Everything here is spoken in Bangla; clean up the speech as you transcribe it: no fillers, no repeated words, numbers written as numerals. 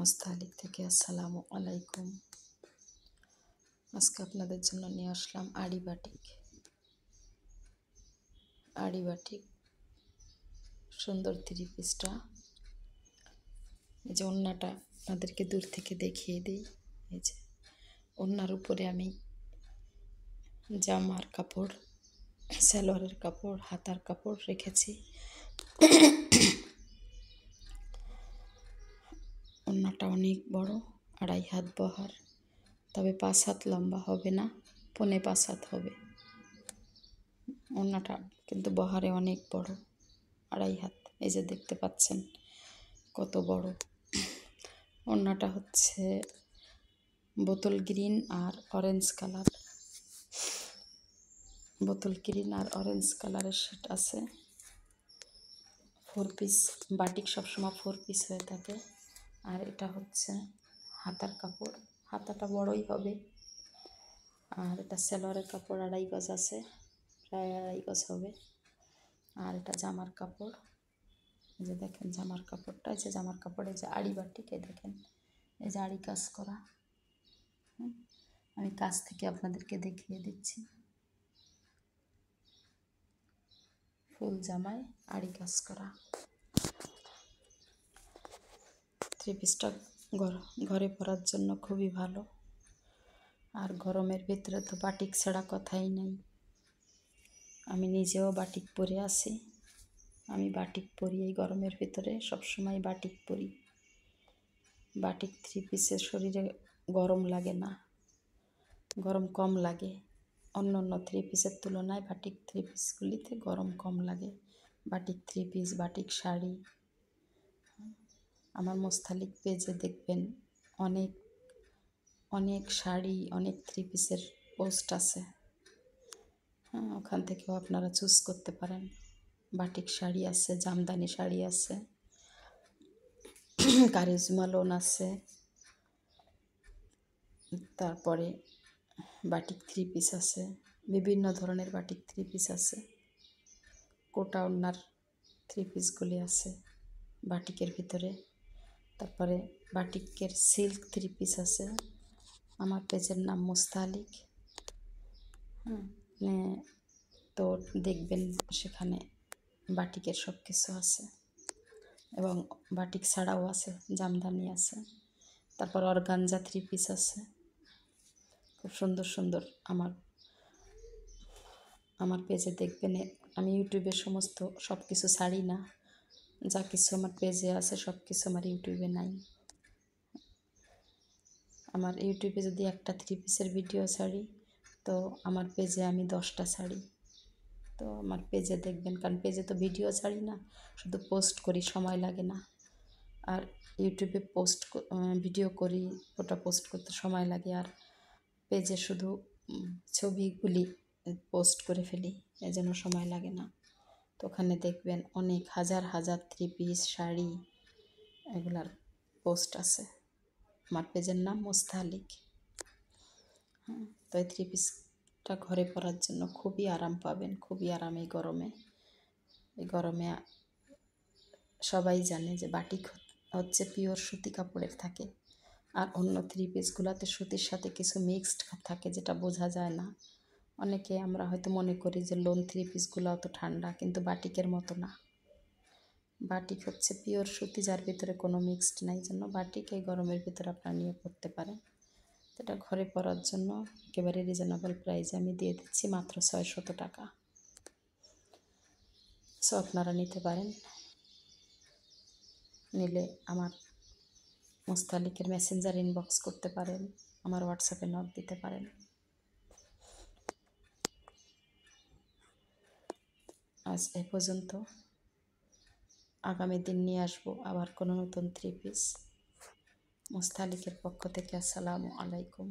মুস্তালিক থেকে আসসালামু আলাইকুম। আজকে আপনাদের জন্য নিয়ে আসলাম আড়ি বাটিক সুন্দর 3 পিসটা। এই যে ওড়নাটা আপনাদেরকে দূর থেকে দেখিয়ে দিই। এই যে ওড়নার উপরে আমি জামার কাপড়, সালোয়ারের কাপড়, হাতার কাপড় রেখেছি। ওড়নাটা অনেক বড়, 2.5 হাত বহর, তবে 5 হাত লম্বা হবে না, 5.25 হাত হবে। ওড়নাটা কিন্তু বহরে অনেক বড়, 2.5 হাত। এই যে দেখতে পাচ্ছেন কত বড়। ওড়নাটা হচ্ছে বোতল গ্রিন আর অরেঞ্জ কালারের সেট আছে। 4 পিস বাটিক সবসময় 4 পিস হয়ে থাকে। আর এটা হচ্ছে হাতার কাপড়, হাতাটা বড়ই হবে। আর এটা সালোয়ারের কাপড় 2.5 গজ আছে, প্রায় 2.5 গজ হবে। আর এটা জামার কাপড়, এই যে দেখেন জামার কাপড়টা, এই যে জামার কাপড়ে যে আড়ি বাটিকে দেখেন, এই যে আড়ি কাজ করা। আমি কাছ থেকে আপনাদেরকে দেখিয়ে দিচ্ছি। ফুল জামায় আড়ি কাজ করা। 3 পিসটা ঘরে পরার জন্য খুবই ভালো। আর গরমের ভিতরে তো বাটিক ছাড়া কথাই নেই। আমি নিজেও বাটিক পরে আছি। আমি বাটিক পরি এই গরমের ভিতরে, সবসময় বাটিক পরি। বাটিক 3 পিসের শরীরে গরম লাগে না, গরম কম লাগে। অন্য 3 পিসের তুলনায় বাটিক 3 পিসগুলিতে গরম কম লাগে। Batik 3 piece, batik sari. আমার মুস্তালিক পেজে দেখবেন অনেক অনেক শাড়ি, অনেক 3 পিসের পোস্ট আছে। ওখান থেকেও আপনারা চুজ করতে পারেন। বাটিক শাড়ি আছে, জামদানি শাড়ি আছে, কারিজমা লোন আছে, তারপরে বাটিক 3 পিস আছে, বিভিন্ন ধরনের বাটিক 3 পিস আছে। কোটা ওড়নার 3 পিসগুলি আছে বাটিকের ভিতরে। তারপরে বাটিকের সিল্ক 3 পিস আছে। আমার পেজের নাম মুস্তালিক। তো দেখবেন সেখানে বাটিকের সব কিছু আছে, এবং বাটিক ছাড়াও আছে, জামদানি আছে। তারপর অর্গানজা 3 পিস আছে, খুব সুন্দর সুন্দর। আমার পেজে দেখবেন, আমি ইউটিউবে সব কিছু ছাড়ি না। যা কিছু আমার পেজে আছে সব কিছু আমার ইউটিউবে নাই। আমার ইউটিউবে যদি একটা 3 পিসের ভিডিও ছাড়ি, তো আমার পেজে আমি 10টা ছাড়ি। তো আমার পেজে দেখবেন, কারণ পেজে তো ভিডিও ছাড়ি না, শুধু পোস্ট করি, সময় লাগে না। আর ইউটিউবে ভিডিও করি, ওটা পোস্ট করতে সময় লাগে। আর পেজে শুধু ছবিগুলি পোস্ট করে ফেলি, এজন্য সময় লাগে না। তো ওখানে দেখবেন অনেক হাজার 3 পিস শাড়ি, এগুলার পোস্ট আছে। আমার পেজের নাম মুস্তালিক। তো এই 3 পিসটা ঘরে পরার জন্য খুবই আরাম পাবেন, খুবই আরাম। এই গরমে সবাই জানে যে বাটিক হচ্ছে পিওর সুতি কাপড়ের থাকে। আর অন্য 3 পিসগুলোতে সুতির সাথে কিছু মিক্সড থাকে, যেটা বোঝা যায় না। অনেকে আমরা হয়তো মনে করি যে লোন 3 পিসগুলো অত ঠান্ডা, কিন্তু বাটিকের মতো না। বাটিক হচ্ছে পিওর সুতি, যার ভিতরে কোনো মিক্সড নাই। জন্য বাটিক এই গরমের ভিতরে আপনারা নিয়ে পরতে পারেন। এটা ঘরে পরার জন্য একেবারে রিজনেবল প্রাইসে আমি দিয়ে দিচ্ছি, মাত্র 600 টাকা। সো আপনারা নিতে পারেন। নিলে আমার মুস্তালিকের মেসেঞ্জার ইনবক্স করতে পারেন, আমার হোয়াটসঅ্যাপে নক দিতে পারেন। আজ এ পর্যন্ত। আগামী দিন নিয়ে আসবো আবার কোনো নতুন 3 পিস। মুস্তালিকের পক্ষ থেকে আসসালামু আলাইকুম।